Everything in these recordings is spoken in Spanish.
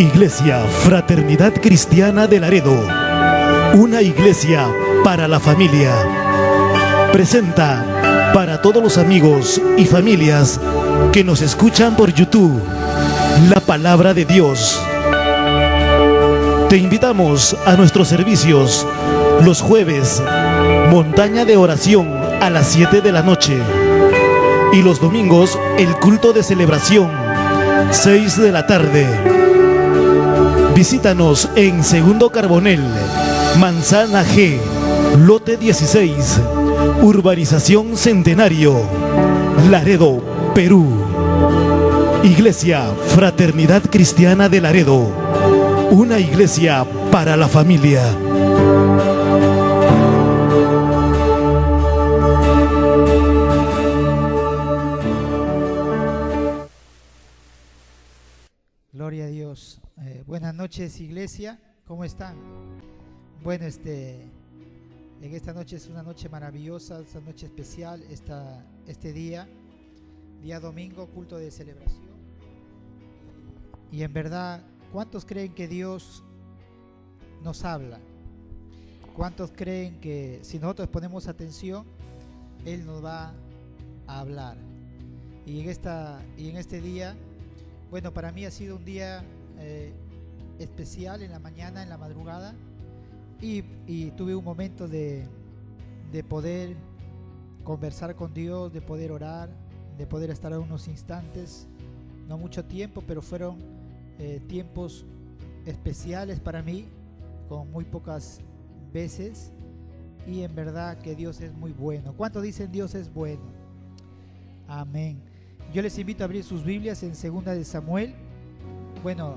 Iglesia Fraternidad Cristiana de Laredo, una iglesia para la familia, presenta para todos los amigos y familias que nos escuchan por YouTube, la palabra de Dios. Te invitamos a nuestros servicios los jueves, montaña de oración a las 7 de la noche, y los domingos el culto de celebración, 6 de la tarde. Visítanos en Segundo Carbonel, Manzana G, lote 16, Urbanización Centenario, Laredo, Perú. Iglesia Fraternidad Cristiana de Laredo, una iglesia para la familia. Gloria a Dios. Buenas noches, iglesia. ¿Cómo están? Bueno, en esta noche es una noche maravillosa, esta noche especial, este día domingo, culto de celebración. Y en verdad, ¿cuántos creen que Dios nos habla? ¿Cuántos creen que si nosotros ponemos atención, Él nos va a hablar? Y en este día, bueno, para mí ha sido un día especial en la mañana, en la madrugada, y tuve un momento de poder conversar con Dios, de poder orar, de poder estar unos instantes, no mucho tiempo, pero fueron tiempos especiales para mí, con muy pocas veces, y en verdad que Dios es muy bueno. ¿Cuántos dicen Dios es bueno? Amén. Yo les invito a abrir sus Biblias en 2 de Samuel. Bueno,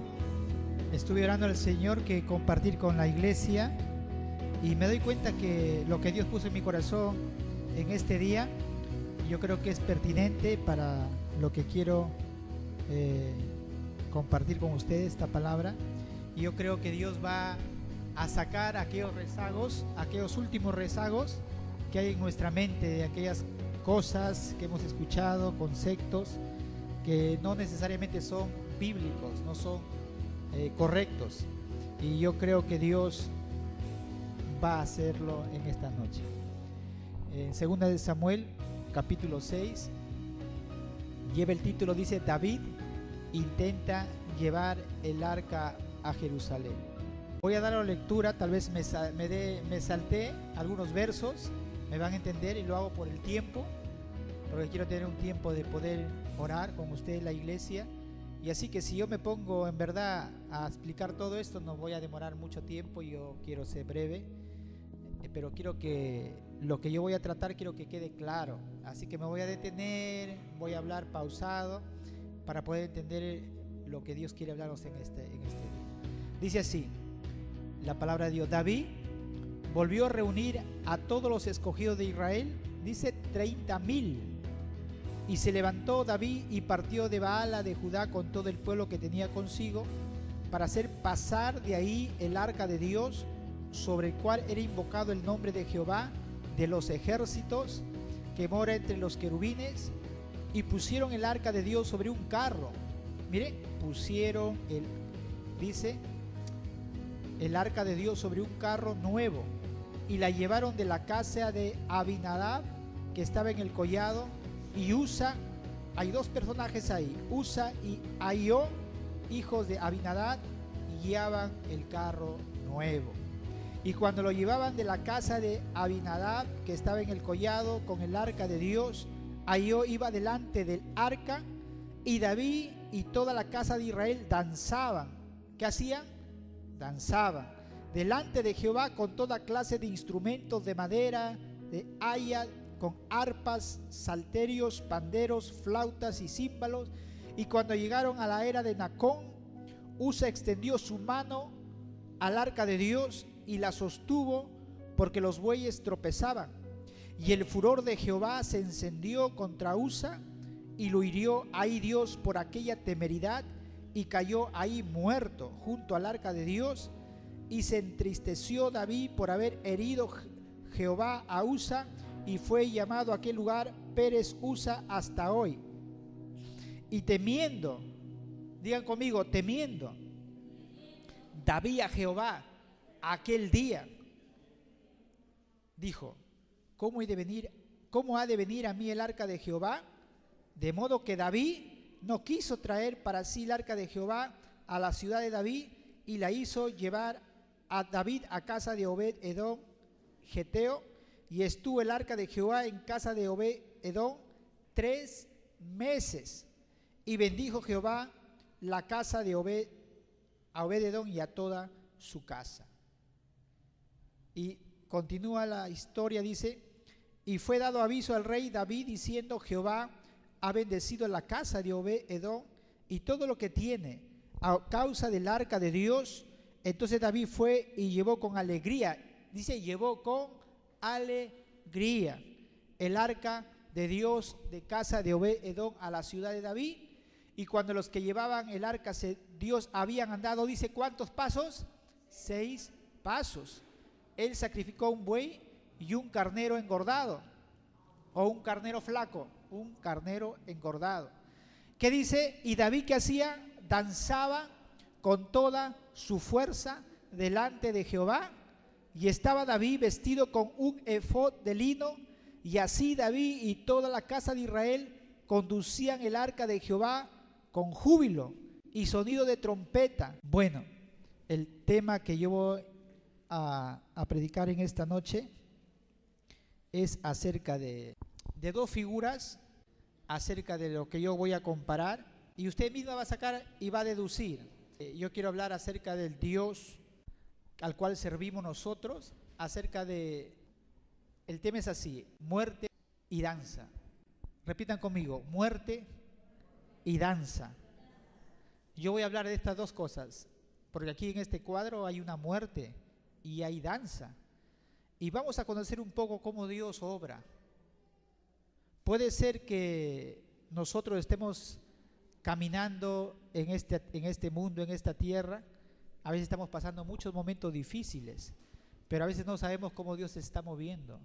estuve orando al Señor que compartir con la iglesia, y me doy cuenta que lo que Dios puso en mi corazón en este día, yo creo que es pertinente para lo que quiero compartir con ustedes, esta palabra. Y yo creo que Dios va a sacar aquellos rezagos, aquellos últimos rezagos que hay en nuestra mente, de aquellas cosas que hemos escuchado, conceptos que no necesariamente son bíblicos, no son correctos. Y yo creo que Dios va a hacerlo en esta noche. En 2 de Samuel, capítulo 6, lleva el título, dice: David intenta llevar el arca a Jerusalén. Voy a dar la lectura, tal vez me salté algunos versos, me van a entender, y lo hago por el tiempo, porque quiero tener un tiempo de poder orar con ustedes, la iglesia. Y así que si yo me pongo en verdad a explicar todo esto, no voy a demorar mucho tiempo. Yo quiero ser breve, pero quiero que lo que yo voy a tratar, quiero que quede claro. Así que me voy a detener, voy a hablar pausado para poder entender lo que Dios quiere hablarnos en este día. Dice así la palabra de Dios: David volvió a reunir a todos los escogidos de Israel, dice 30,000. Y se levantó David y partió de Baala de Judá con todo el pueblo que tenía consigo, para hacer pasar de ahí el arca de Dios, sobre el cual era invocado el nombre de Jehová de los ejércitos, que mora entre los querubines. Y pusieron el arca de Dios sobre un carro. Mire, pusieron el arca de Dios sobre un carro nuevo, y la llevaron de la casa de Abinadab, que estaba en el collado, y Usa. Hay dos personajes ahí, Usa y Ahio, hijos de Abinadab, y guiaban el carro nuevo. Y cuando lo llevaban de la casa de Abinadab, que estaba en el collado, con el arca de Dios, Ahio iba delante del arca, y David y toda la casa de Israel danzaban. ¿Qué hacían? Danzaban delante de Jehová con toda clase de instrumentos de madera, de haya, con arpas, salterios, panderos, flautas y címbalos. Y cuando llegaron a la era de Nacón, Usa extendió su mano al arca de Dios y la sostuvo, porque los bueyes tropezaban. Y el furor de Jehová se encendió contra Usa, y lo hirió ahí Dios por aquella temeridad, y cayó ahí muerto junto al arca de Dios. Y se entristeció David por haber herido Jehová a Usa, y fue llamado aquel lugar Pérez Usa hasta hoy. Y temiendo, digan conmigo, temiendo, David a Jehová aquel día, dijo: ¿Cómo ha de venir a mí el arca de Jehová? De modo que David no quiso traer para sí el arca de Jehová a la ciudad de David, y la hizo llevar a David a casa de Obed-edom Geteo, y estuvo el arca de Jehová en casa de Obed-edom 3 meses. Y bendijo Jehová la casa de a Obed-edom y a toda su casa. Y continúa la historia, dice: y fue dado aviso al rey David diciendo: Jehová ha bendecido la casa de Obed-edom y todo lo que tiene a causa del arca de Dios. Entonces David fue y llevó con alegría, dice, llevó con alegría el arca de Dios de casa de Obed-edom a la ciudad de David. Y cuando los que llevaban el arca Dios habían andado, dice, ¿cuántos pasos? 6 pasos. Él sacrificó un buey y un carnero engordado, o un carnero flaco, un carnero engordado. ¿Qué dice? Y David, ¿qué hacía? Danzaba con toda su fuerza delante de Jehová, y estaba David vestido con un efod de lino, y así David y toda la casa de Israel conducían el arca de Jehová con júbilo y sonido de trompeta. Bueno, el tema que yo voy a predicar en esta noche es acerca de 2 figuras, acerca de lo que yo voy a comparar, y usted mismo va a sacar y va a deducir. Yo quiero hablar acerca del Dios al cual servimos nosotros, acerca de, el tema es así: muerte y danza. Repitan conmigo: muerte y danza. Yo voy a hablar de estas 2 cosas, porque aquí en este cuadro hay una muerte y hay danza, y vamos a conocer un poco cómo Dios obra. Puede ser que nosotros estemos caminando en este mundo, en esta tierra. A veces estamos pasando muchos momentos difíciles, pero a veces no sabemos cómo Dios se está moviendo.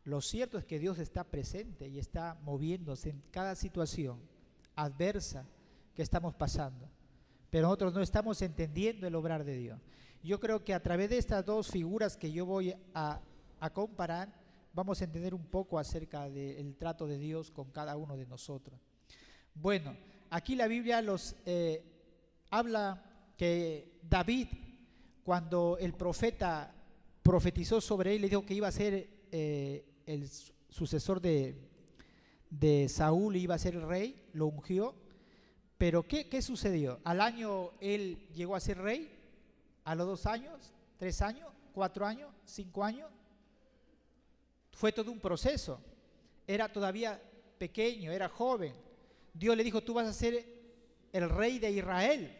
Lo cierto es que Dios está presente y está moviéndose en cada situación adversa que estamos pasando, pero nosotros no estamos entendiendo el obrar de Dios. Yo creo que a través de estas 2 figuras que yo voy a comparar, vamos a entender un poco acerca del trato de Dios con cada uno de nosotros. Bueno, aquí la Biblia habla que David, cuando el profeta profetizó sobre él, le dijo que iba a ser el sucesor de Saúl, iba a ser el rey, lo ungió. Pero ¿qué sucedió? Al año él llegó a ser rey, a los 2 años, 3 años, 4 años, 5 años. Fue todo un proceso. Era todavía pequeño, era joven. Dios le dijo: tú vas a ser el rey de Israel.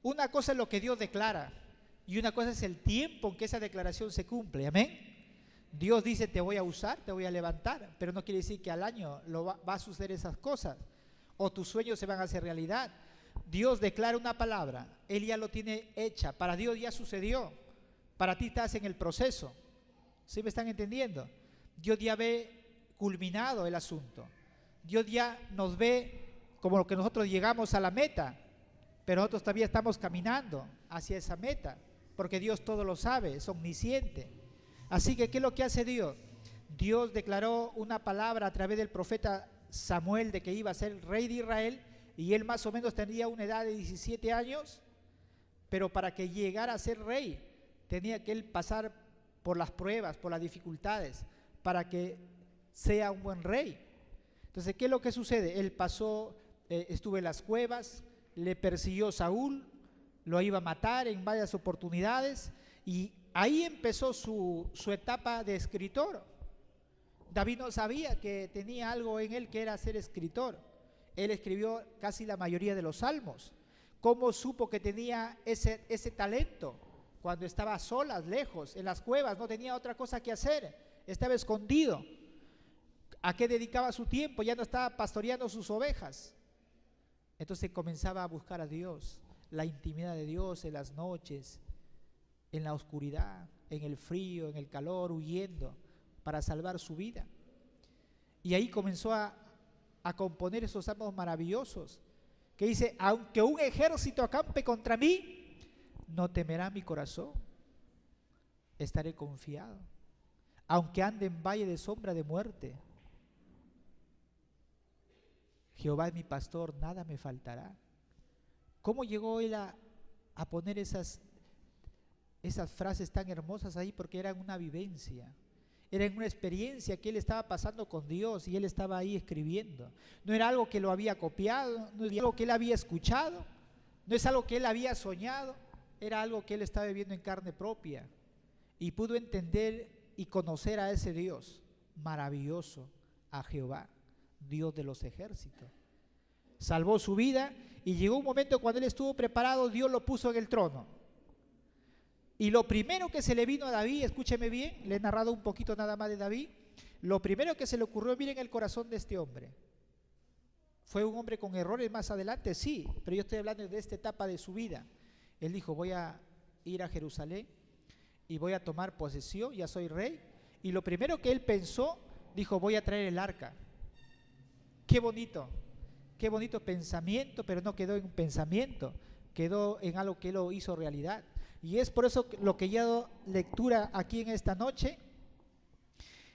Una cosa es lo que Dios declara, y una cosa es el tiempo en que esa declaración se cumple. Amén. Dios dice: te voy a usar, te voy a levantar, pero no quiere decir que al año va a suceder esas cosas, o tus sueños se van a hacer realidad. Dios declara una palabra, Él ya lo tiene hecha. Para Dios ya sucedió, para ti estás en el proceso. ¿Sí me están entendiendo? Dios ya ve culminado el asunto. Dios ya nos ve como lo que nosotros llegamos a la meta, pero nosotros todavía estamos caminando hacia esa meta, porque Dios todo lo sabe, es omnisciente. Así que, ¿qué es lo que hace Dios? Dios declaró una palabra a través del profeta Samuel de que iba a ser rey de Israel, y él más o menos tenía una edad de 17 años, pero para que llegara a ser rey tenía que él pasar por las pruebas, por las dificultades, para que sea un buen rey. Entonces, ¿qué es lo que sucede? Él pasó, estuvo en las cuevas, le persiguió Saúl, lo iba a matar en varias oportunidades, y ahí empezó su etapa de escritor. David no sabía que tenía algo en él que era ser escritor. Él escribió casi la mayoría de los salmos. ¿Cómo supo que tenía ese talento? Cuando estaba a solas, lejos, en las cuevas, no tenía otra cosa que hacer, estaba escondido. ¿A qué dedicaba su tiempo? Ya no estaba pastoreando sus ovejas. Entonces comenzaba a buscar a Dios, la intimidad de Dios en las noches, en la oscuridad, en el frío, en el calor, huyendo para salvar su vida. Y ahí comenzó a componer esos salmos maravillosos que dice: aunque un ejército acampe contra mí, no temerá mi corazón. Estaré confiado. Aunque ande en valle de sombra de muerte, Jehová es mi pastor, nada me faltará. ¿Cómo llegó él a poner esas frases tan hermosas ahí? Porque era una vivencia, era una experiencia que él estaba pasando con Dios y él estaba ahí escribiendo. No era algo que lo había copiado, no era algo que él había escuchado, no es algo que él había soñado, era algo que él estaba viviendo en carne propia y pudo entender y conocer a ese Dios maravilloso, a Jehová, Dios de los ejércitos. Salvó su vida y llegó un momento cuando él estuvo preparado, Dios lo puso en el trono. Y lo primero que se le vino a David, escúcheme bien, le he narrado un poquito nada más de David, lo primero que se le ocurrió, miren el corazón de este hombre. ¿Fue un hombre con errores más adelante? Sí, pero yo estoy hablando de esta etapa de su vida. Él dijo, voy a ir a Jerusalén y voy a tomar posesión, ya soy rey. Y lo primero que él pensó, dijo, voy a traer el arca. Qué bonito pensamiento, pero no quedó en un pensamiento, quedó en algo que él lo hizo realidad. Y es por eso lo que yo he dado lectura aquí en esta noche.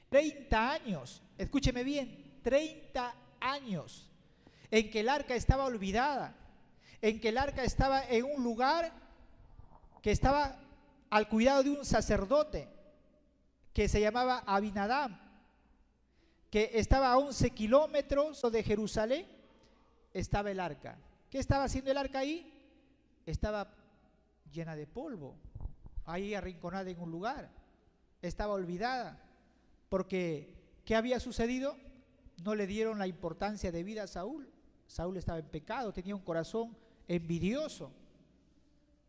30 años, escúcheme bien, 30 años en que el arca estaba olvidada, en que el arca estaba en un lugar que estaba al cuidado de un sacerdote que se llamaba Abinadab, que estaba a 11 kilómetros de Jerusalén, estaba el arca. ¿Qué estaba haciendo el arca ahí? Estaba llena de polvo, ahí arrinconada en un lugar, estaba olvidada, porque ¿qué había sucedido? No le dieron la importancia debida a Saúl. Saúl estaba en pecado, tenía un corazón envidioso.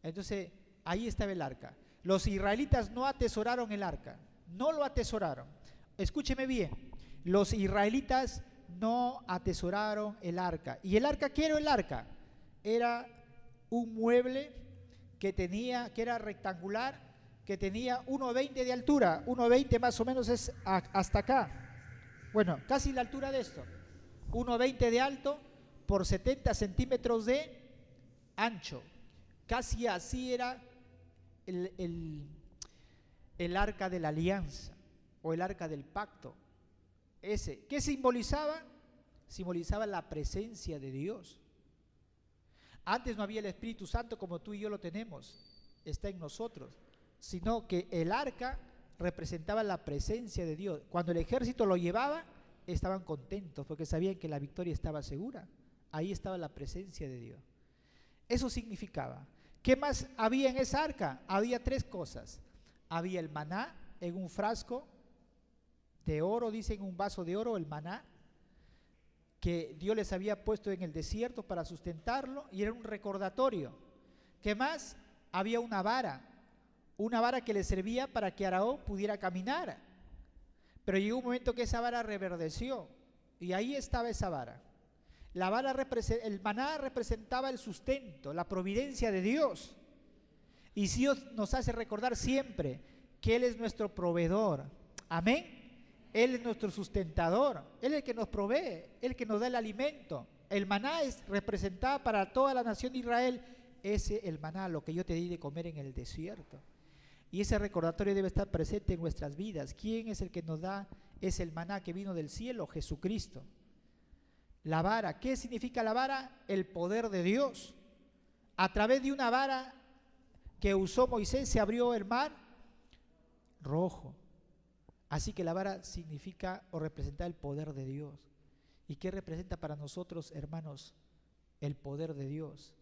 Entonces ahí estaba el arca. Los israelitas no atesoraron el arca, no lo atesoraron. Escúcheme bien, los israelitas no atesoraron el arca. ¿Y el arca qué era el arca? Era un mueble que era rectangular, que tenía 1,20 de altura, 1,20 más o menos es hasta acá, bueno, casi la altura de esto, 1,20 de alto por 70 centímetros de ancho, casi así era el arca de la alianza o el arca del pacto. Ese, ¿qué simbolizaba? Simbolizaba la presencia de Dios. Antes no había el Espíritu Santo como tú y yo lo tenemos, está en nosotros, sino que el arca representaba la presencia de Dios. Cuando el ejército lo llevaba, estaban contentos porque sabían que la victoria estaba segura. Ahí estaba la presencia de Dios. Eso significaba. ¿Qué más había en esa arca? Había 3 cosas. Había el maná en un frasco de oro, dicen un vaso de oro, el maná, que Dios les había puesto en el desierto para sustentarlo, y era un recordatorio. ¿Qué más? Había una vara que le servía para que Aarón pudiera caminar. Pero llegó un momento que esa vara reverdeció, y ahí estaba esa vara. El maná representaba el sustento, la providencia de Dios. Y Dios nos hace recordar siempre que Él es nuestro proveedor. Amén. Él es nuestro sustentador, Él es el que nos provee, el que nos da el alimento. El maná representaba para toda la nación de Israel, el maná, lo que yo te di de comer en el desierto. Y ese recordatorio debe estar presente en nuestras vidas. ¿Quién es el que nos da? Es el maná que vino del cielo, Jesucristo. La vara, ¿qué significa la vara? El poder de Dios. A través de una vara que usó Moisés se abrió el mar Rojo. Así que la vara significa o representa el poder de Dios. ¿Y qué representa para nosotros, hermanos? El poder de Dios.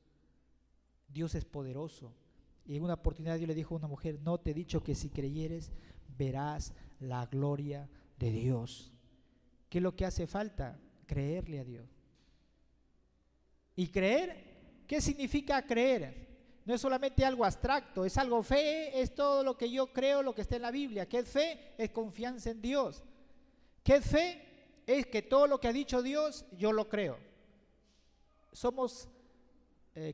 Dios es poderoso. Y en una oportunidad Dios le dijo a una mujer, no te he dicho que si creyeres verás la gloria de Dios. ¿Qué es lo que hace falta? Creerle a Dios. ¿Y creer? ¿Qué significa creer? No es solamente algo abstracto, es algo fe, es todo lo que yo creo, lo que está en la Biblia. ¿Qué es fe? Es confianza en Dios. ¿Qué es fe? Es que todo lo que ha dicho Dios, yo lo creo. Somos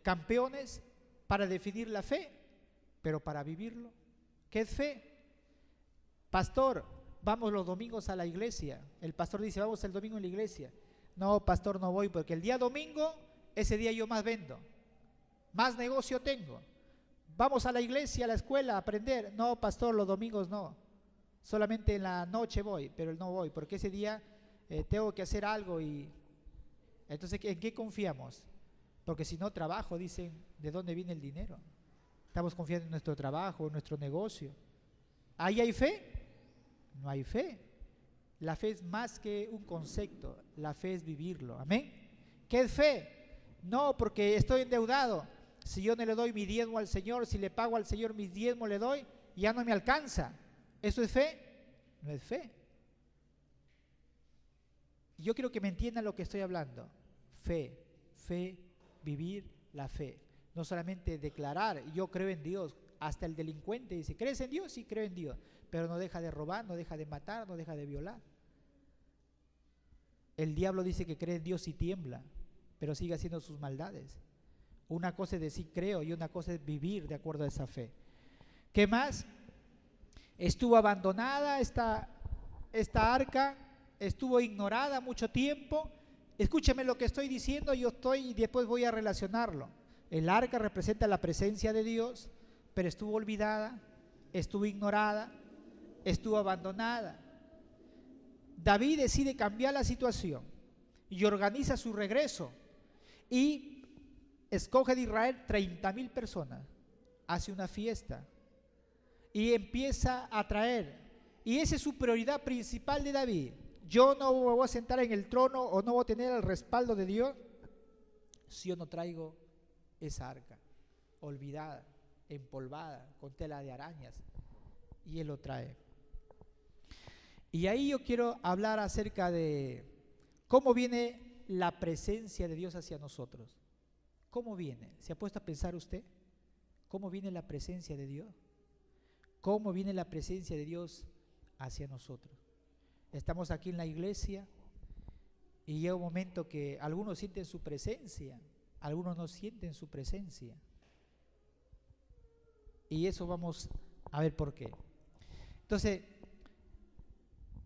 campeones para definir la fe, pero para vivirlo. ¿Qué es fe? Pastor, vamos los domingos a la iglesia. El pastor dice, vamos el domingo a la iglesia. No, pastor, no voy porque el día domingo, ese día yo más vendo. Más negocio tengo. vamos a la iglesia, a la escuela a aprender. No, pastor, los domingos no. Solamente en la noche voy, pero no voy, porque ese día tengo que hacer algo. Y entonces, ¿en qué confiamos? Porque si no trabajo, dicen, ¿de dónde viene el dinero? Estamos confiando en nuestro trabajo, en nuestro negocio. ¿Ahí hay fe? No hay fe. La fe es más que un concepto, la fe es vivirlo. Amén. ¿Qué es fe? No, porque estoy endeudado. Si yo no le doy mi diezmo al Señor, si le pago al Señor mis diezmos le doy, ya no me alcanza. ¿Eso es fe? No es fe. Yo quiero que me entiendan lo que estoy hablando. Fe, vivir la fe. No solamente declarar, yo creo en Dios. Hasta el delincuente dice, ¿crees en Dios? Sí, creo en Dios. Pero no deja de robar, no deja de matar, no deja de violar. El diablo dice que cree en Dios y tiembla, pero sigue haciendo sus maldades. Una cosa es decir creo y una cosa es vivir de acuerdo a esa fe. ¿Qué más? Estuvo abandonada esta arca, estuvo ignorada mucho tiempo. Escúcheme lo que estoy diciendo, y después voy a relacionarlo. El arca representa la presencia de Dios, pero estuvo olvidada, estuvo ignorada, estuvo abandonada. David decide cambiar la situación y organiza su regreso y escoge de Israel 30,000 personas, hace una fiesta y empieza a traer, y esa es su prioridad principal de David. Yo no me voy a sentar en el trono o no voy a tener el respaldo de Dios si yo no traigo esa arca olvidada, empolvada, con tela de arañas, y él lo trae. Y ahí yo quiero hablar acerca de cómo viene la presencia de Dios hacia nosotros. ¿Cómo viene? ¿Se ha puesto a pensar usted? ¿Cómo viene la presencia de Dios? ¿Cómo viene la presencia de Dios hacia nosotros? Estamos aquí en la iglesia y llega un momento que algunos sienten su presencia, algunos no sienten su presencia. Y eso vamos a ver por qué. Entonces,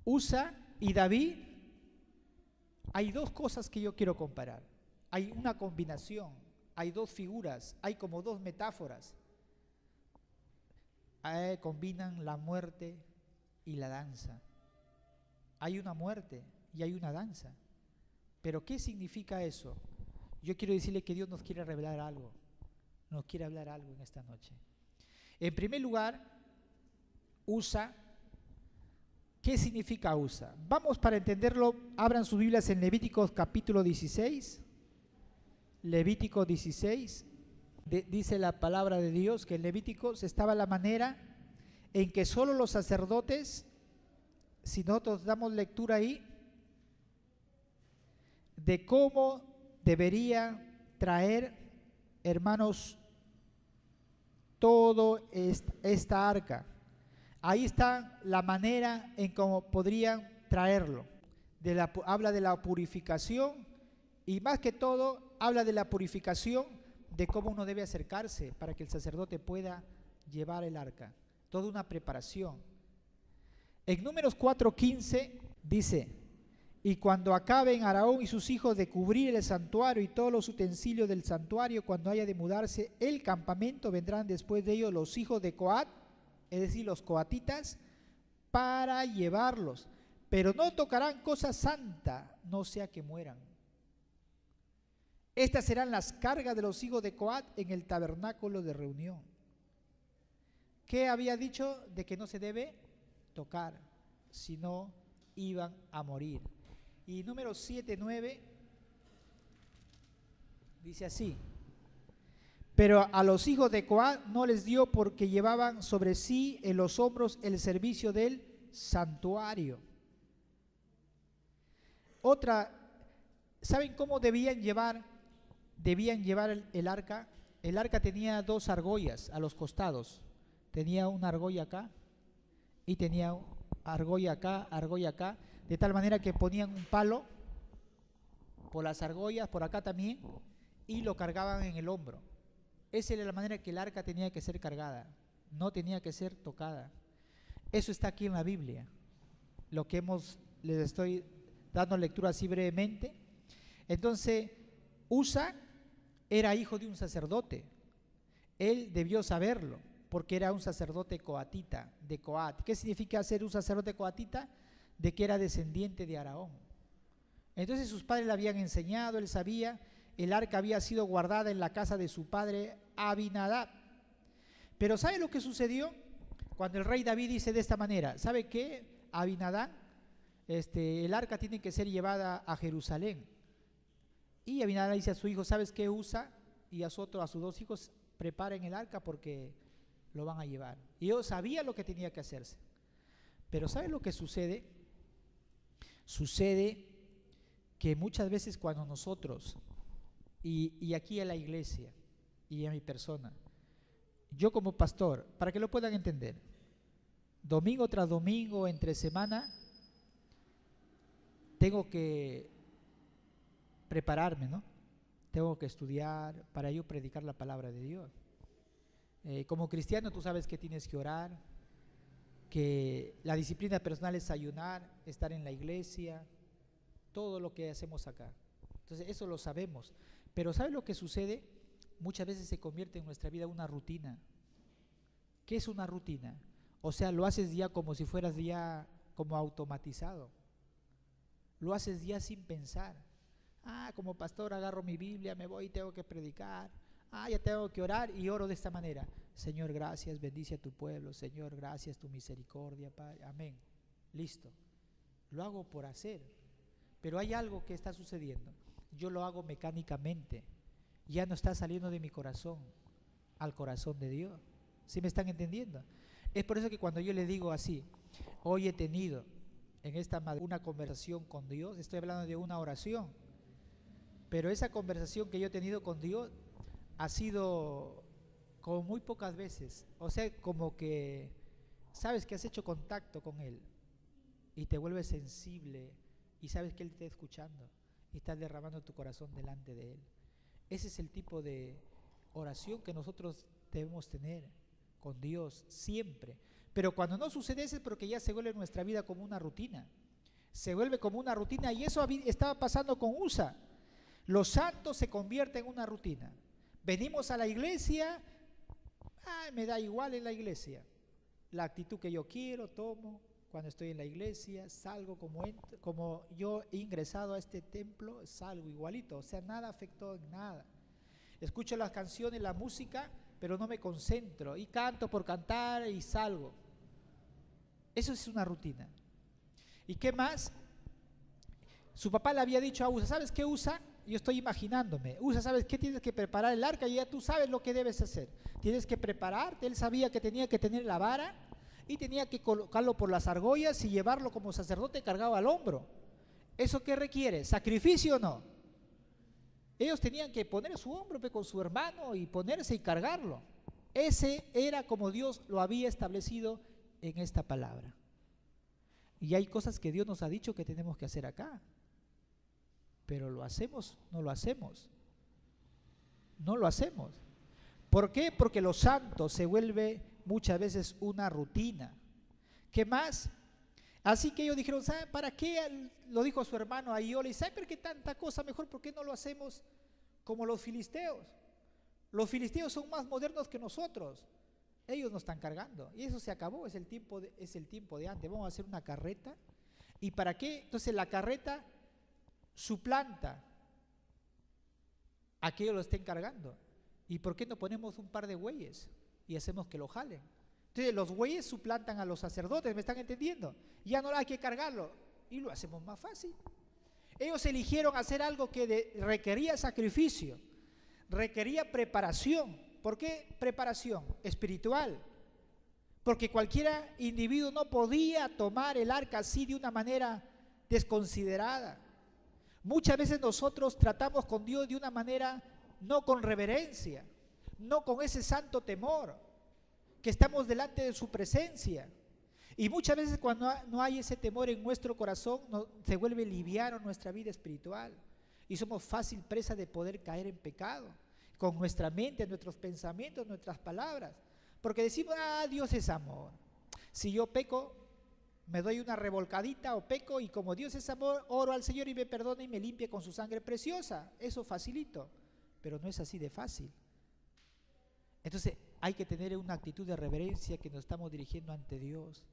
Usa y David, hay dos cosas que yo quiero comparar. Hay una combinación, hay dos figuras, hay como dos metáforas. Combinan la muerte y la danza. Hay una muerte y hay una danza. Pero ¿qué significa eso? Yo quiero decirle que Dios nos quiere revelar algo, nos quiere hablar algo en esta noche. En primer lugar, Usa. ¿Qué significa Usa? Vamos, para entenderlo, abran sus Biblias en Levítico capítulo 16. Levítico 16, dice la palabra de Dios que en Levítico estaba la manera en que solo los sacerdotes, si nosotros damos lectura ahí, de cómo debería traer, hermanos, todo esta arca. Ahí está la manera en cómo podrían traerlo. Habla de la purificación, y más que todo habla de la purificación, de cómo uno debe acercarse para que el sacerdote pueda llevar el arca. Toda una preparación. En Números 4:15 dice: y cuando acaben Aarón y sus hijos de cubrir el santuario y todos los utensilios del santuario, cuando haya de mudarse el campamento, vendrán después de ellos los hijos de Coat, es decir, los coatitas, para llevarlos, pero no tocarán cosa santa, no sea que mueran. Estas serán las cargas de los hijos de Coat en el tabernáculo de reunión. ¿Qué había dicho? De que no se debe tocar, si no iban a morir. Y número 7:9 dice así: pero a los hijos de Coat no les dio, porque llevaban sobre sí en los hombros el servicio del santuario. ¿Saben cómo debían llevar el arca? El arca tenía dos argollas a los costados. Tenía una argolla acá y tenía argolla acá, de tal manera que ponían un palo por las argollas, por acá también, y lo cargaban en el hombro. Esa era la manera que el arca tenía que ser cargada, no tenía que ser tocada. Eso está aquí en la Biblia, lo que les estoy dando lectura así brevemente. Entonces, Usa era hijo de un sacerdote. él debió saberlo, porque era un sacerdote coatita, de Coat. ¿Qué significa ser un sacerdote coatita? De que era descendiente de Aarón. Entonces sus padres le habían enseñado, él sabía, el arca había sido guardada en la casa de su padre Abinadab. Pero ¿sabe lo que sucedió? Cuando el rey David dice de esta manera, ¿sabe qué? Abinadab, el arca tiene que ser llevada a Jerusalén. Y Abinadab dice a su hijo, ¿sabes qué? Usa y a sus dos hijos preparen el arca porque lo van a llevar. Y yo sabía lo que tenía que hacerse. Pero ¿sabe lo que sucede? Sucede que muchas veces cuando nosotros, y aquí a la iglesia y a mi persona, yo como pastor, para que lo puedan entender, domingo tras domingo, entre semana, tengo que prepararme, ¿no? Tengo que estudiar para yo predicar la palabra de Dios. Como cristiano tú sabes que tienes que orar, que la disciplina personal es ayunar, estar en la iglesia, todo lo que hacemos acá. Entonces eso lo sabemos, pero ¿sabes lo que sucede? Muchas veces se convierte en nuestra vida una rutina. ¿Qué es una rutina? O sea, lo haces ya como si fueras ya como automatizado. Lo haces ya sin pensar. Como pastor agarro mi Biblia, me voy y tengo que predicar. Ya tengo que orar y oro de esta manera. Señor, gracias, bendice a tu pueblo. Señor, gracias, tu misericordia, Padre. Amén. Listo. Lo hago por hacer. Pero hay algo que está sucediendo. Yo lo hago mecánicamente. Ya no está saliendo de mi corazón al corazón de Dios. ¿Sí me están entendiendo? Es por eso que cuando yo le digo así, hoy he tenido en esta una conversación con Dios, estoy hablando de una oración, pero esa conversación que yo he tenido con Dios ha sido como muy pocas veces. O sea, como que sabes que has hecho contacto con Él y te vuelves sensible y sabes que Él te está escuchando y estás derramando tu corazón delante de Él. Ese es el tipo de oración que nosotros debemos tener con Dios siempre. Pero cuando no sucede eso es porque ya se vuelve nuestra vida como una rutina. Se vuelve como una rutina y eso estaba pasando con Usa. Los santos se convierten en una rutina. Venimos a la iglesia, me da igual en la iglesia. La actitud que yo quiero, tomo. Cuando estoy en la iglesia, salgo como yo he ingresado a este templo, salgo igualito. O sea, nada afectó en nada. Escucho las canciones, la música, pero no me concentro. Y canto por cantar y salgo. Eso es una rutina. ¿Y qué más? Su papá le había dicho a Usa, ¿sabes qué, Usa? Yo estoy imaginándome. Usa, ¿sabes qué? Tienes que preparar el arca y ya tú sabes lo que debes hacer. Tienes que prepararte. Él sabía que tenía que tener la vara y tenía que colocarlo por las argollas y llevarlo como sacerdote cargado al hombro. ¿Eso qué requiere? ¿Sacrificio o no? Ellos tenían que poner su hombro con su hermano y ponerse y cargarlo. Ese era como Dios lo había establecido en esta palabra. Y hay cosas que Dios nos ha dicho que tenemos que hacer acá. Pero ¿lo hacemos? No lo hacemos. No lo hacemos. ¿Por qué? Porque lo santo se vuelve muchas veces una rutina. ¿Qué más? Así que ellos dijeron, ¿sabe para qué? Lo dijo su hermano Aioli, ¿sabe por qué tanta cosa? Mejor, ¿por qué no lo hacemos como los filisteos? Los filisteos son más modernos que nosotros. Ellos nos están cargando. Y eso se acabó, es el tiempo de antes. Vamos a hacer una carreta. ¿Y para qué? Entonces la carreta suplanta a que ellos lo estén cargando. ¿Y por qué no ponemos un par de bueyes y hacemos que lo jalen? Entonces los bueyes suplantan a los sacerdotes, ¿me están entendiendo? Ya no hay que cargarlo y lo hacemos más fácil. Ellos eligieron hacer algo que requería sacrificio, requería preparación. ¿Por qué preparación? Espiritual. Porque cualquier individuo no podía tomar el arca así de una manera desconsiderada. Muchas veces nosotros tratamos con Dios de una manera no con reverencia, no con ese santo temor, que estamos delante de su presencia. Y muchas veces cuando no hay ese temor en nuestro corazón, se vuelve liviano nuestra vida espiritual y somos fácil presa de poder caer en pecado con nuestra mente, nuestros pensamientos, nuestras palabras, porque decimos, Dios es amor. Si yo peco, me doy una revolcadita o peco y como Dios es amor, oro al Señor y me perdona y me limpia con su sangre preciosa. Eso facilito, pero no es así de fácil. Entonces Entonces hay que tener una actitud de reverencia, que nos estamos dirigiendo ante Dios,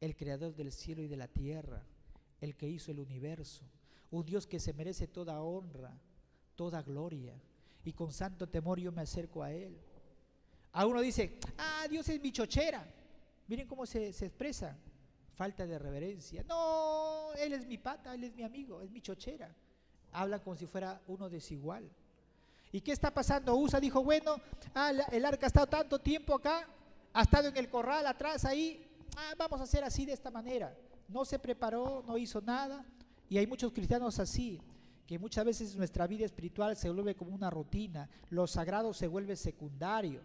el creador del cielo y de la tierra, el que hizo el universo, un Dios que se merece toda honra, toda gloria, y con santo temor yo me acerco a Él. A uno dice, Dios es mi chochera. Miren cómo se expresa, falta de reverencia. No, Él es mi pata, Él es mi amigo, es mi chochera. Hablan como si fuera uno desigual. ¿Y qué está pasando? USA dijo, bueno, el arca ha estado tanto tiempo acá, ha estado en el corral atrás ahí, vamos a hacer así de esta manera. No se preparó, no hizo nada. Y hay muchos cristianos así, que muchas veces nuestra vida espiritual se vuelve como una rutina, lo sagrado se vuelve secundario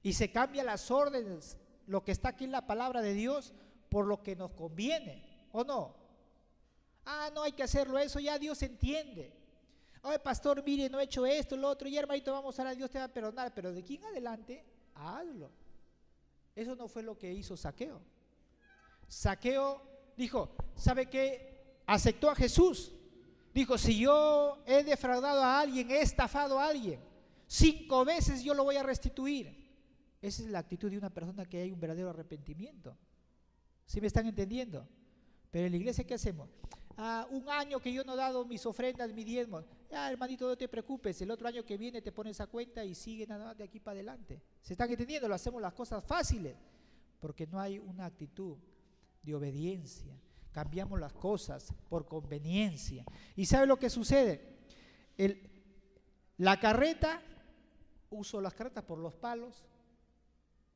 y se cambian las órdenes, lo que está aquí en la palabra de Dios, por lo que nos conviene, ¿o no? No hay que hacerlo eso, ya Dios entiende. Oye, pastor, mire, no he hecho esto, lo otro, y hermanito, vamos a orar, Dios te va a perdonar, pero de aquí en adelante, hazlo. Eso no fue lo que hizo Zaqueo. Zaqueo dijo, ¿sabe qué? Aceptó a Jesús. Dijo, si yo he defraudado a alguien, he estafado a alguien, 5 veces yo lo voy a restituir. Esa es la actitud de una persona que hay un verdadero arrepentimiento. ¿Sí me están entendiendo? Pero en la iglesia, ¿qué hacemos? 1 año que yo no he dado mis ofrendas, mi diezmo. Hermanito, no te preocupes, el otro año que viene te pones a cuenta y sigue nada más de aquí para adelante. ¿Se están entendiendo? Lo hacemos las cosas fáciles, porque no hay una actitud de obediencia. Cambiamos las cosas por conveniencia. ¿Y sabe lo que sucede? La carreta, uso las carretas por los palos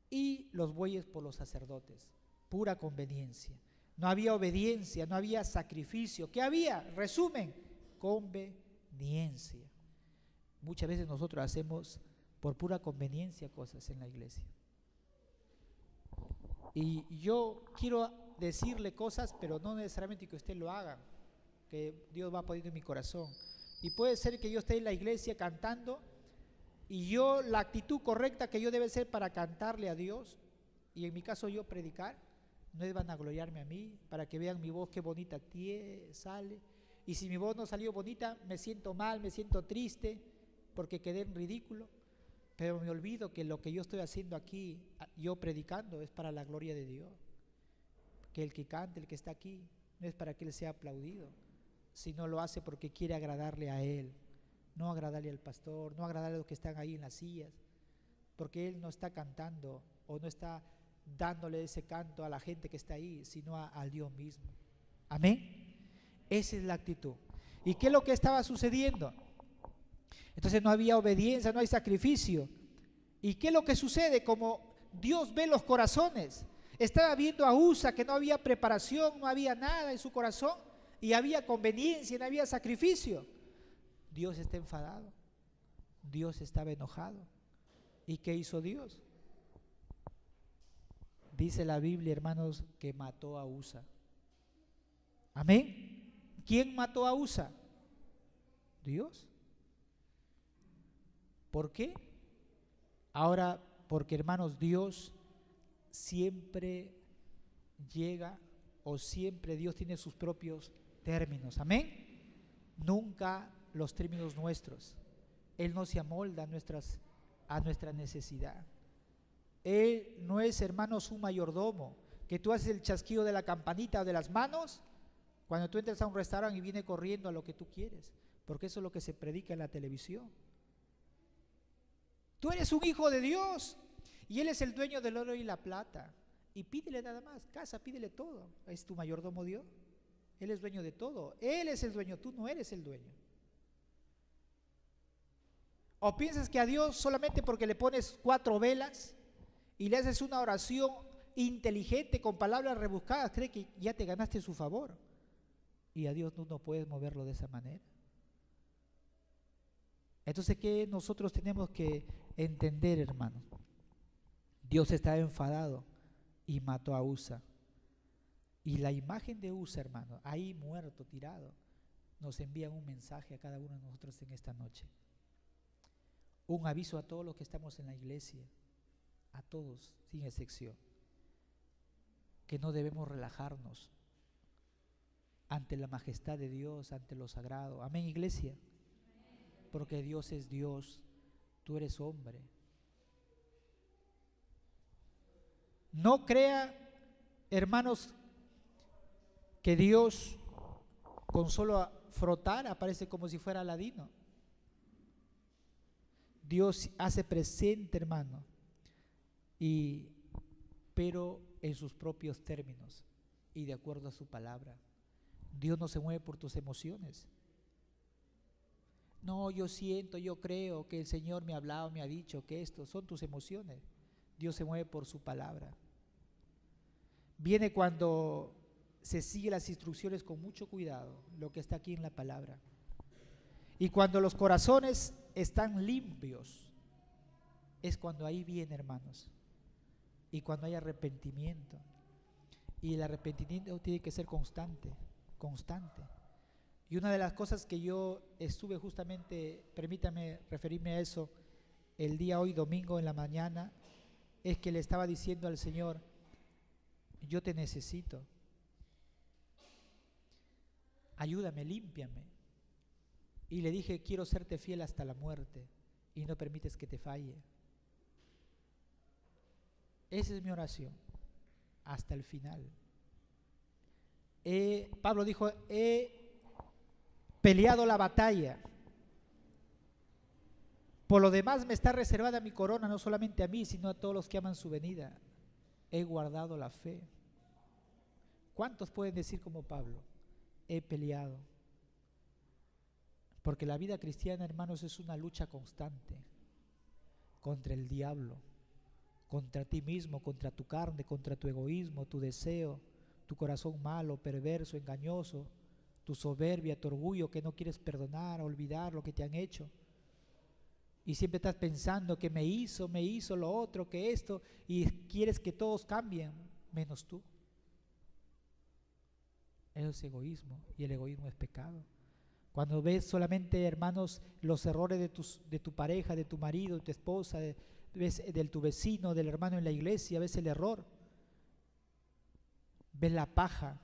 y los bueyes por los sacerdotes. Pura conveniencia. No había obediencia, no había sacrificio. ¿Qué había? Resumen, conveniencia. Muchas veces nosotros hacemos por pura conveniencia cosas en la iglesia. Y yo quiero decirle cosas, pero no necesariamente que usted lo haga, que Dios va poniendo en mi corazón. Y puede ser que yo esté en la iglesia cantando y la actitud correcta que yo debe ser para cantarle a Dios, y en mi caso yo predicar, no es vanagloriarme a mí, para que vean mi voz qué bonita sale, y si mi voz no salió bonita, me siento mal, me siento triste, porque quedé en ridículo, pero me olvido que lo que yo estoy haciendo aquí, yo predicando, es para la gloria de Dios. Que el que cante, el que está aquí, no es para que él sea aplaudido, sino lo hace porque quiere agradarle a él, no agradarle al pastor, no agradarle a los que están ahí en las sillas, porque él no está cantando o no está dándole ese canto a la gente que está ahí, sino al Dios mismo. Amén. Esa es la actitud. ¿Y qué es lo que estaba sucediendo? Entonces no había obediencia, no hay sacrificio. ¿Y qué es lo que sucede? Como Dios ve los corazones, estaba viendo a USA que no había preparación, no había nada en su corazón, y había conveniencia, no había sacrificio. Dios está enfadado, Dios estaba enojado. ¿Y qué hizo Dios? Dice la Biblia, hermanos, que mató a USA. Amén. ¿Quién mató a USA? Dios. ¿Por qué? Ahora, porque, hermanos, Dios siempre llega, o siempre Dios tiene sus propios términos. Amén. Nunca los términos nuestros. Él no se amolda a nuestra necesidad. Él no es, hermanos, un mayordomo que tú haces el chasquido de la campanita o de las manos cuando tú entras a un restaurante y viene corriendo a lo que tú quieres, porque eso es lo que se predica en la televisión. Tú eres un hijo de Dios y Él es el dueño del oro y la plata, y pídele nada más, casa, pídele todo. ¿Es tu mayordomo Dios? Él es dueño de todo, Él es el dueño, tú no eres el dueño. ¿O piensas que a Dios solamente porque le pones 4 velas y le haces una oración inteligente con palabras rebuscadas, cree que ya te ganaste su favor? Y a Dios no puedes moverlo de esa manera. Entonces, ¿qué nosotros tenemos que entender, hermanos? Dios estaba enfadado y mató a USA. Y la imagen de USA, hermano, ahí muerto, tirado, nos envía un mensaje a cada uno de nosotros en esta noche. Un aviso a todos los que estamos en la iglesia, a todos, sin excepción, que no debemos relajarnos ante la majestad de Dios, ante lo sagrado. Amén, iglesia. Porque Dios es Dios, tú eres hombre. No crea, hermanos, que Dios con solo frotar aparece como si fuera Aladino. Dios hace presente, hermano, pero en sus propios términos y de acuerdo a su palabra. Dios no se mueve por tus emociones. No, yo siento, yo creo que el Señor me ha hablado, me ha dicho que esto son tus emociones. Dios se mueve por su palabra. Viene cuando se sigue las instrucciones con mucho cuidado, lo que está aquí en la palabra. Y cuando los corazones están limpios, es cuando ahí viene, hermanos. Y cuando hay arrepentimiento. Y el arrepentimiento tiene que ser constante, constante. Y una de las cosas que yo estuve justamente, permítame referirme a eso, el día hoy, domingo en la mañana, es que le estaba diciendo al Señor, yo te necesito. Ayúdame, límpiame. Y le dije, quiero serte fiel hasta la muerte y no permites que te falle. Esa es mi oración, hasta el final. Pablo dijo, he peleado la batalla. Por lo demás me está reservada mi corona, no solamente a mí, sino a todos los que aman su venida. He guardado la fe. ¿Cuántos pueden decir como Pablo? He peleado. Porque la vida cristiana, hermanos, es una lucha constante contra el diablo, contra ti mismo, contra tu carne, contra tu egoísmo, tu deseo, tu corazón malo, perverso, engañoso, tu soberbia, tu orgullo que no quieres perdonar, olvidar lo que te han hecho. Y siempre estás pensando que me hizo lo otro, que esto, y quieres que todos cambien, menos tú. Eso es egoísmo, y el egoísmo es pecado. Cuando ves solamente, hermanos, los errores de tu pareja, de tu marido, de tu esposa, ves de tu vecino, del hermano en la iglesia, ves el error, ves la paja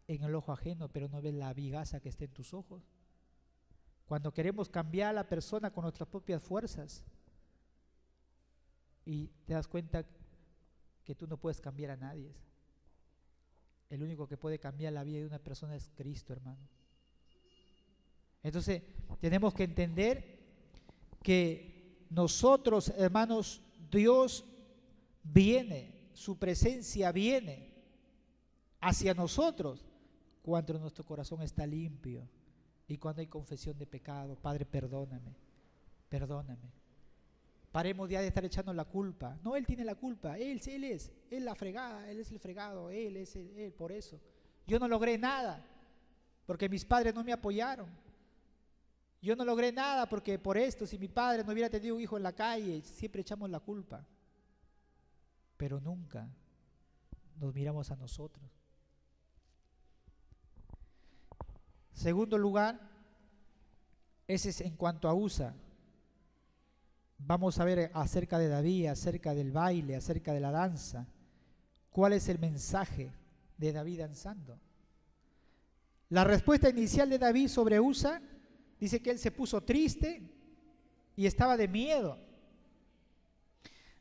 en el ojo ajeno, pero no ves la vigaza que está en tus ojos. Cuando queremos cambiar a la persona con nuestras propias fuerzas y te das cuenta que tú no puedes cambiar a nadie. El único que puede cambiar la vida de una persona es Cristo, hermano. Entonces, tenemos que entender que nosotros, hermanos, Dios viene, su presencia viene hacia nosotros cuando nuestro corazón está limpio y cuando hay confesión de pecado. Padre, perdóname, perdóname. Paremos ya de estar echando la culpa. No, Él tiene la culpa, Él la fregada, Él es el fregado, Él, por eso. Yo no logré nada porque mis padres no me apoyaron. Yo no logré nada porque por esto, si mi padre no hubiera tenido un hijo en la calle, siempre echamos la culpa. Pero nunca nos miramos a nosotros. Segundo lugar, ese es en cuanto a Usa. Vamos a ver acerca de David, acerca del baile, acerca de la danza. ¿Cuál es el mensaje de David danzando? La respuesta inicial de David sobre Usa dice que él se puso triste y estaba de miedo.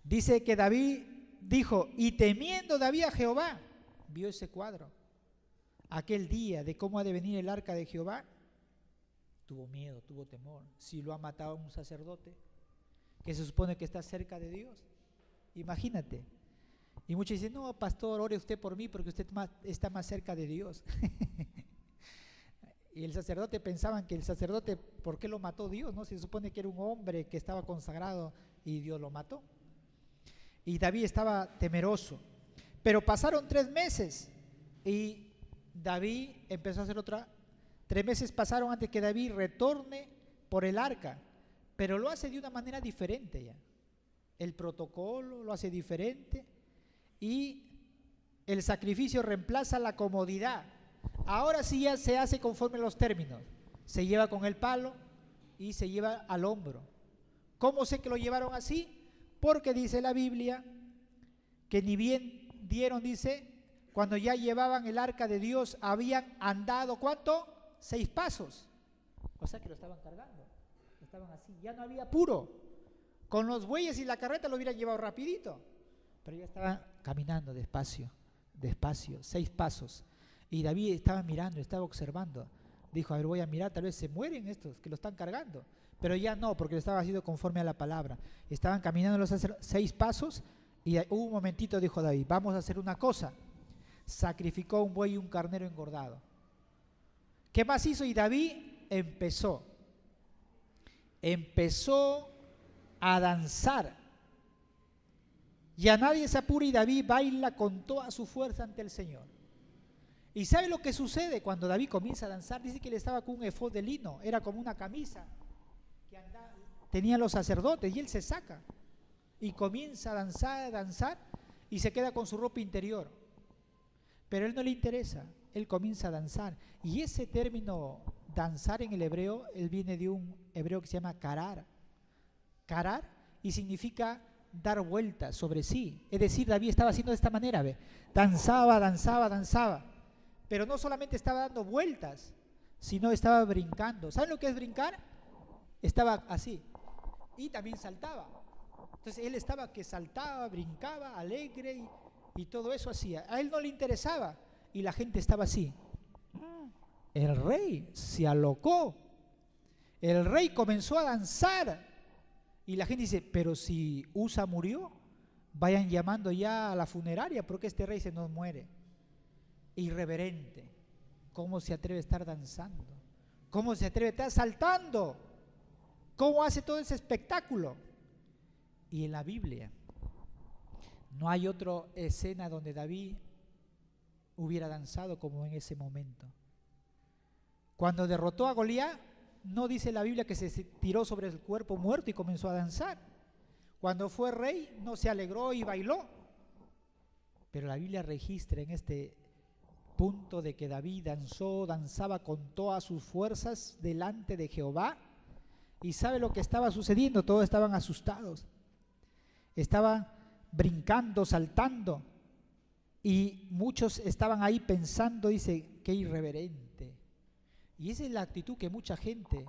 Dice que David dijo, y temiendo David a Jehová, vio ese cuadro. Aquel día de cómo ha de venir el arca de Jehová, tuvo miedo, tuvo temor. Si lo ha matado un sacerdote, que se supone que está cerca de Dios. Imagínate. Y muchos dicen, no, pastor, ore usted por mí porque usted está más cerca de Dios. Y el sacerdote pensaban que el sacerdote, ¿por qué lo mató Dios? No, se supone que era un hombre que estaba consagrado y Dios lo mató. Y David estaba temeroso. Pero pasaron 3 meses y David empezó a hacer otra. 3 meses pasaron antes que David retorne por el arca, pero lo hace de una manera diferente ya. El protocolo lo hace diferente y el sacrificio reemplaza la comodidad. Ahora sí ya se hace conforme a los términos. Se lleva con el palo y se lleva al hombro. ¿Cómo sé que lo llevaron así? Porque dice la Biblia que ni bien dieron, dice, cuando ya llevaban el arca de Dios, habían andado, ¿cuánto? 6 pasos. O sea que lo estaban cargando. Estaban así, ya no había apuro. Con los bueyes y la carreta lo hubieran llevado rapidito. pero ya estaba caminando despacio, despacio, 6 pasos. Y David estaba mirando, estaba observando. Dijo, a ver, voy a mirar, tal vez se mueren estos que lo están cargando. Pero ya no, porque lo estaba haciendo conforme a la palabra. Estaban caminando los 6 pasos y hubo un momentito, dijo David, vamos a hacer una cosa. Sacrificó un buey y un carnero engordado. ¿Qué más hizo? Y David empezó a danzar. Y a nadie se apura y David baila con toda su fuerza ante el Señor. ¿Y sabe lo que sucede cuando David comienza a danzar? Dice que él estaba con un efod de lino, era como una camisa que tenían los sacerdotes, y él se saca y comienza a danzar y se queda con su ropa interior. Pero a él no le interesa, él comienza a danzar. Y ese término danzar en el hebreo, él viene de un hebreo que se llama karar. Karar, y significa dar vueltas sobre sí. Es decir, David estaba haciendo de esta manera, ¿ve? Danzaba, danzaba, danzaba. Pero no solamente estaba dando vueltas, sino estaba brincando. ¿Saben lo que es brincar? Estaba así. Y también saltaba. Entonces él estaba que saltaba, brincaba, alegre y todo eso hacía. A él no le interesaba. Y la gente estaba así. El rey se alocó. El rey comenzó a danzar. Y la gente dice, pero si Usa murió, vayan llamando ya a la funeraria porque este rey se nos muere. Irreverente. ¿Cómo se atreve a estar danzando? ¿Cómo se atreve a estar saltando? ¿Cómo hace todo ese espectáculo? Y en la Biblia no hay otra escena donde David hubiera danzado como en ese momento. Cuando derrotó a Goliat, no dice la Biblia que se tiró sobre el cuerpo muerto y comenzó a danzar. Cuando fue rey, no se alegró y bailó. Pero la Biblia registra en este punto de que David danzaba con todas sus fuerzas delante de Jehová. ¿Y sabe lo que estaba sucediendo? Todos estaban asustados. Estaban brincando, saltando. Y muchos estaban ahí pensando, dice, qué irreverente. Y esa es la actitud que mucha gente,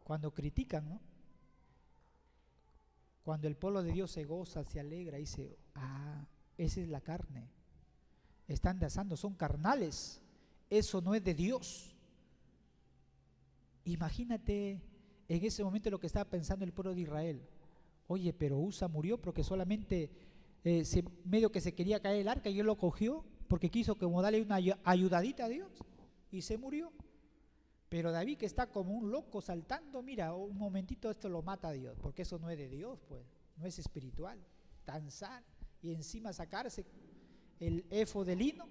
cuando critican, ¿no? Cuando el pueblo de Dios se goza, se alegra, dice, esa es la carne. Están danzando, son carnales. Eso no es de Dios. Imagínate en ese momento lo que estaba pensando el pueblo de Israel. Oye, pero Usa murió porque solamente medio que se quería caer el arca y él lo cogió porque quiso como darle una ayudadita a Dios y se murió. Pero David, que está como un loco saltando, mira, un momentito esto lo mata a Dios, porque eso no es de Dios, pues, no es espiritual. Danzar y encima sacarse el efod de lino.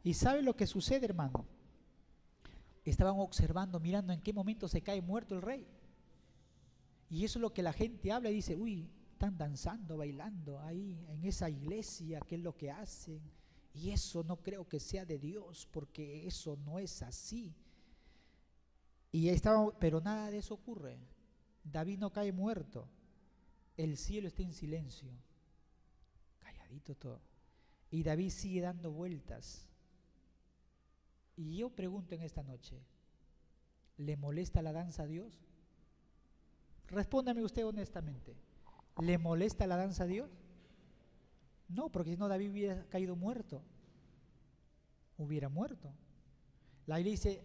¿Y sabe lo que sucede, hermano? Estaban observando, mirando en qué momento se cae muerto el rey. Y eso es lo que la gente habla y dice, uy, están danzando, bailando ahí en esa iglesia, ¿qué es lo que hacen? Y eso no creo que sea de Dios, porque eso no es así. Y estaba, pero nada de eso ocurre. David no cae muerto. El cielo está en silencio. Calladito todo. Y David sigue dando vueltas. Y yo pregunto en esta noche, ¿le molesta la danza a Dios? Respóndame usted honestamente. ¿Le molesta la danza a Dios? No, porque si no David hubiera caído muerto. Hubiera muerto. La Biblia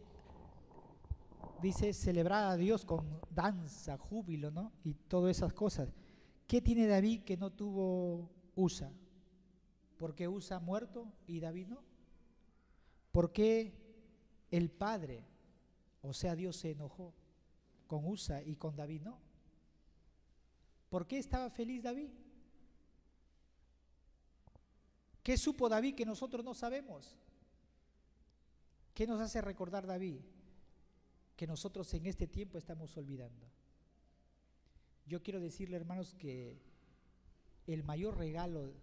dice celebrar a Dios con danza, júbilo, ¿no? Y todas esas cosas. ¿Qué tiene David que no tuvo Usa? ¿Por qué Usa muerto y David no? ¿Por qué el padre, o sea Dios, se enojó con Usa y con David no? ¿Por qué estaba feliz David? ¿Qué supo David que nosotros no sabemos? ¿Qué nos hace recordar David? Que nosotros en este tiempo estamos olvidando. Yo quiero decirle, hermanos, que el mayor regalo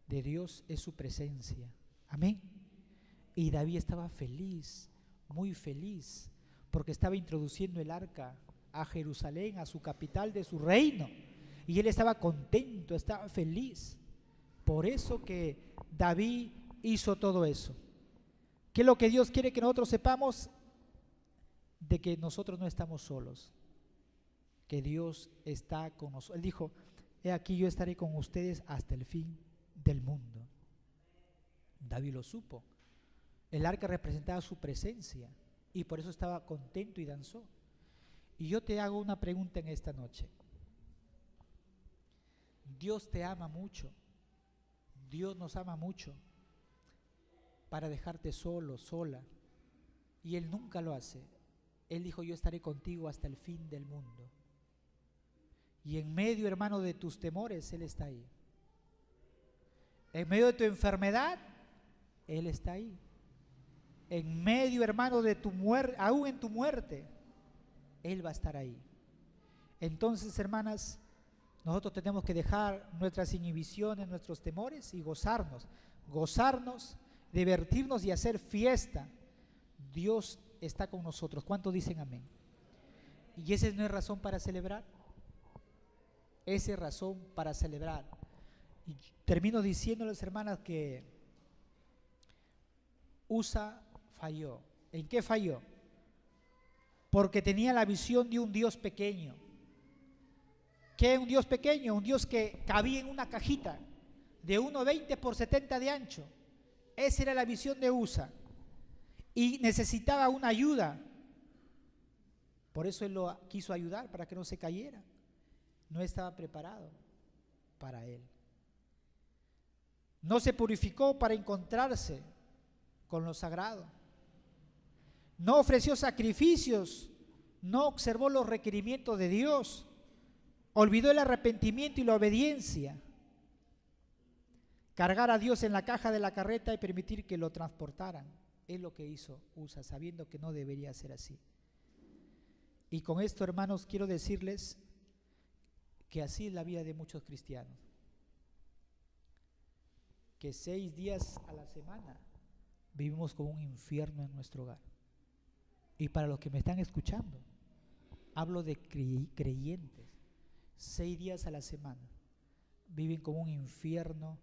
de Dios es su presencia. Amén. Y David estaba feliz, muy feliz, porque estaba introduciendo el arca a Jerusalén, a su capital de su reino. Y él estaba contento, estaba feliz. Por eso que David hizo todo eso. ¿Qué es lo que Dios quiere que nosotros sepamos? De que nosotros no estamos solos, que Dios está con nosotros. Él dijo, he aquí yo estaré con ustedes hasta el fin del mundo. David lo supo. El arca representaba su presencia y por eso estaba contento y danzó. Y yo te hago una pregunta en esta noche. Dios te ama mucho, Dios nos ama mucho para dejarte solo, sola, y Él nunca lo hace. Él dijo: yo estaré contigo hasta el fin del mundo. Y en medio, hermano, de tus temores, Él está ahí. En medio de tu enfermedad, Él está ahí. En medio, hermano, de tu muerte, aún en tu muerte, Él va a estar ahí. Entonces, hermanas, nosotros tenemos que dejar nuestras inhibiciones, nuestros temores y gozarnos, divertirnos y hacer fiesta. Dios está con nosotros. ¿Cuántos dicen amén? ¿Y esa no es razón para celebrar? Esa es razón para celebrar. Y termino diciéndoles, hermanas, que Usa falló. ¿En qué falló? Porque tenía la visión de un Dios pequeño. ¿Qué es un Dios pequeño? Un Dios que cabía en una cajita de 1,20 por 70 de ancho. Esa era la visión de Usa. Y necesitaba una ayuda. Por eso él lo quiso ayudar, para que no se cayera. No estaba preparado para él. No se purificó para encontrarse con lo sagrado. No ofreció sacrificios. No observó los requerimientos de Dios. Olvidó el arrepentimiento y la obediencia. Cargar a Dios en la caja de la carreta y permitir que lo transportaran. Es lo que hizo Usa, sabiendo que no debería ser así. Y con esto, hermanos, quiero decirles que así es la vida de muchos cristianos. Que 6 días a la semana vivimos como un infierno en nuestro hogar. Y para los que me están escuchando, hablo de creyentes. 6 días a la semana viven como un infierno,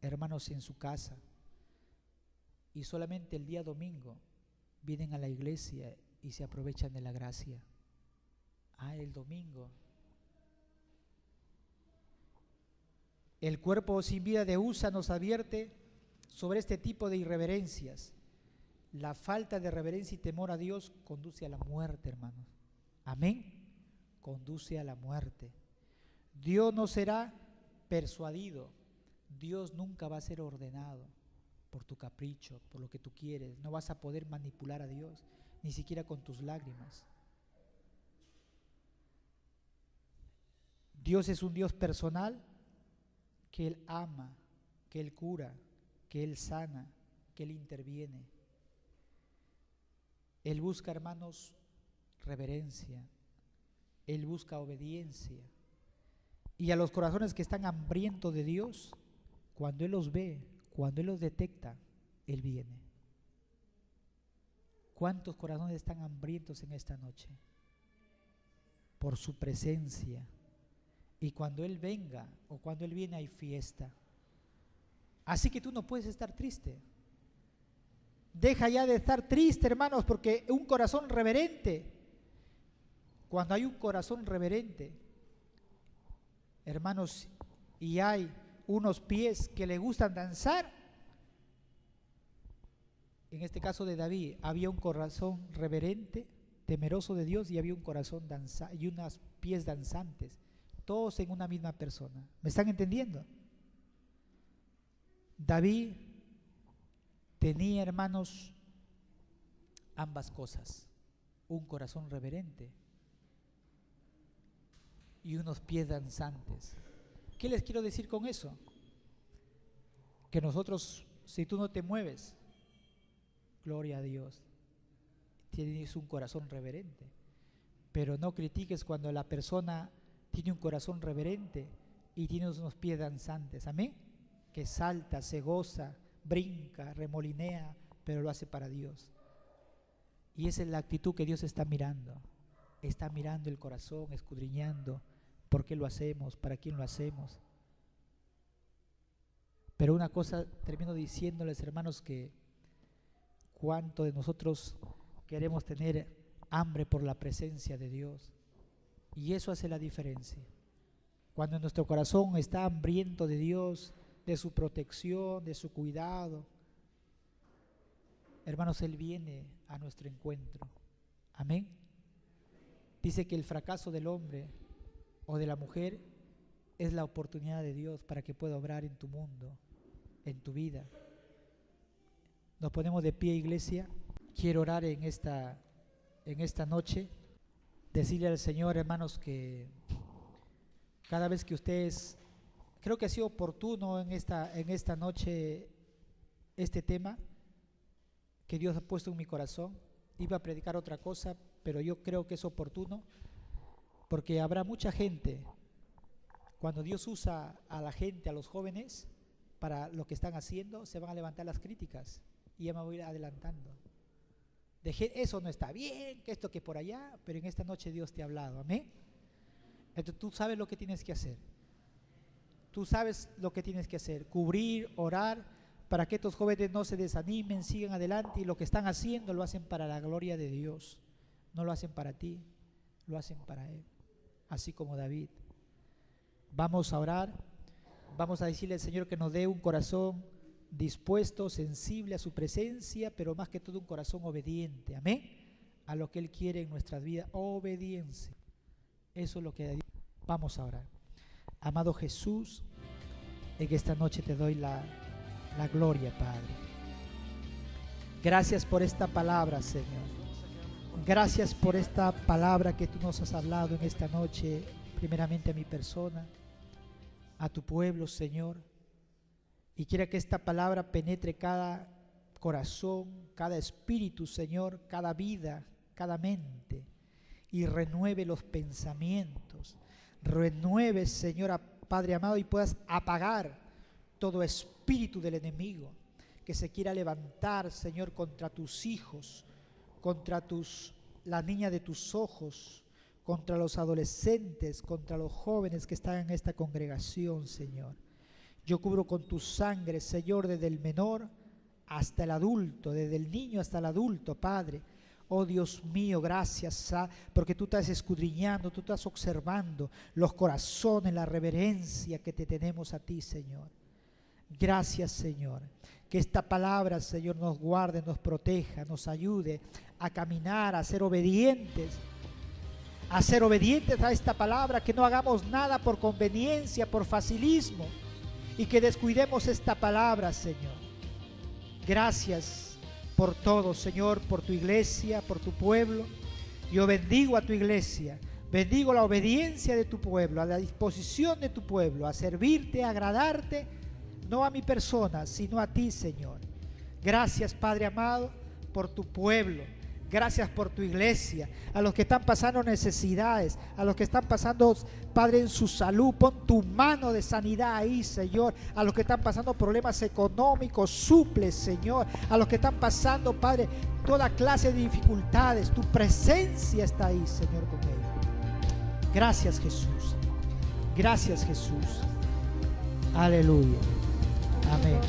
hermanos, en su casa, y solamente el día domingo vienen a la iglesia y se aprovechan de la gracia. El domingo. El cuerpo sin vida de Usa nos advierte sobre este tipo de irreverencias. La falta de reverencia y temor a Dios conduce a la muerte, hermanos. Amén. Conduce a la muerte. Dios no será persuadido. Dios nunca va a ser ordenado por tu capricho, por lo que tú quieres. No vas a poder manipular a Dios, ni siquiera con tus lágrimas. Dios es un Dios personal, que Él ama, que Él cura, que Él sana, que Él interviene. Él busca, hermanos, reverencia. Él busca obediencia. Y a los corazones que están hambrientos de Dios, cuando Él los ve, cuando Él los detecta, Él viene. ¿Cuántos corazones están hambrientos en esta noche? Por su presencia. Y cuando Él venga o cuando Él viene hay fiesta. Así que tú no puedes estar triste. Deja ya de estar triste, hermanos, porque un corazón reverente, cuando hay un corazón reverente, hermanos, y hay unos pies que le gustan danzar, en este caso de David, había un corazón reverente, temeroso de Dios, y había un corazón y unos pies danzantes, todos en una misma persona. ¿Me están entendiendo? David tenía, hermanos, ambas cosas: un corazón reverente y unos pies danzantes. ¿Qué les quiero decir con eso? Que nosotros, si tú no te mueves, gloria a Dios, tienes un corazón reverente, pero no critiques cuando la persona tiene un corazón reverente y tiene unos pies danzantes, amén, que salta, se goza, brinca, remolinea, pero lo hace para Dios. Y esa es la actitud que Dios está mirando el corazón, escudriñando por qué lo hacemos, para quién lo hacemos. Pero una cosa termino diciéndoles, hermanos, que cuánto de nosotros queremos tener hambre por la presencia de Dios, y eso hace la diferencia. Cuando nuestro corazón está hambriento de Dios, de su protección, de su cuidado, hermanos, Él viene a nuestro encuentro. Amén. Dice que el fracaso del hombre o de la mujer es la oportunidad de Dios para que pueda obrar en tu mundo, en tu vida. Nos ponemos de pie, iglesia. Quiero orar en esta noche, decirle al Señor, hermanos, que cada vez que ustedes, creo que ha sido oportuno en esta noche este tema que Dios ha puesto en mi corazón. Iba a predicar otra cosa, pero yo creo que es oportuno, porque habrá mucha gente, cuando Dios usa a la gente, a los jóvenes, para lo que están haciendo, se van a levantar las críticas, y ya me voy a ir adelantando. Eso no está bien, que esto, que por allá, pero en esta noche Dios te ha hablado, amén. Entonces tú sabes lo que tienes que hacer. Tú sabes lo que tienes que hacer, cubrir, orar, para que estos jóvenes no se desanimen, sigan adelante, y lo que están haciendo lo hacen para la gloria de Dios. No lo hacen para ti, lo hacen para Él, así como David. Vamos a orar, vamos a decirle al Señor que nos dé un corazón dispuesto, sensible a su presencia, pero más que todo un corazón obediente, amén, a lo que Él quiere en nuestras vidas, obediencia. Eso es lo que vamos a orar. Amado Jesús, en esta noche te doy la gloria, Padre. Gracias por esta palabra, Señor. Gracias por esta palabra que tú nos has hablado en esta noche, primeramente a mi persona, a tu pueblo, Señor. Y quiera que esta palabra penetre cada corazón, cada espíritu, Señor, cada vida, cada mente, y renueve los pensamientos. Renueve, Señor, Padre amado, y puedas apagar todo espíritu del enemigo que se quiera levantar, Señor, contra tus hijos, contra la niña de tus ojos, contra los adolescentes, contra los jóvenes que están en esta congregación, Señor. Yo cubro con tu sangre, Señor, desde el menor hasta el adulto, desde el niño hasta el adulto, Padre. Oh Dios mío, gracias, porque tú estás escudriñando, tú estás observando los corazones, la reverencia que te tenemos a ti, Señor. Gracias, Señor. Que esta palabra, Señor, nos guarde, nos proteja, nos ayude a caminar, a ser obedientes. A ser obedientes a esta palabra, que no hagamos nada por conveniencia, por facilismo, y que descuidemos esta palabra, Señor. Gracias por todo, Señor, por tu iglesia, por tu pueblo. Yo bendigo a tu iglesia, bendigo la obediencia de tu pueblo, a la disposición de tu pueblo, a servirte, a agradarte, no a mi persona, sino a ti, Señor. Gracias, Padre amado, por tu pueblo. Gracias por tu iglesia, a los que están pasando necesidades, a los que están pasando, Padre, en su salud, pon tu mano de sanidad ahí, Señor. A los que están pasando problemas económicos, suple, Señor. A los que están pasando, Padre, toda clase de dificultades, tu presencia está ahí, Señor, con ellos. Gracias, Jesús. Gracias, Jesús. Aleluya. Amén.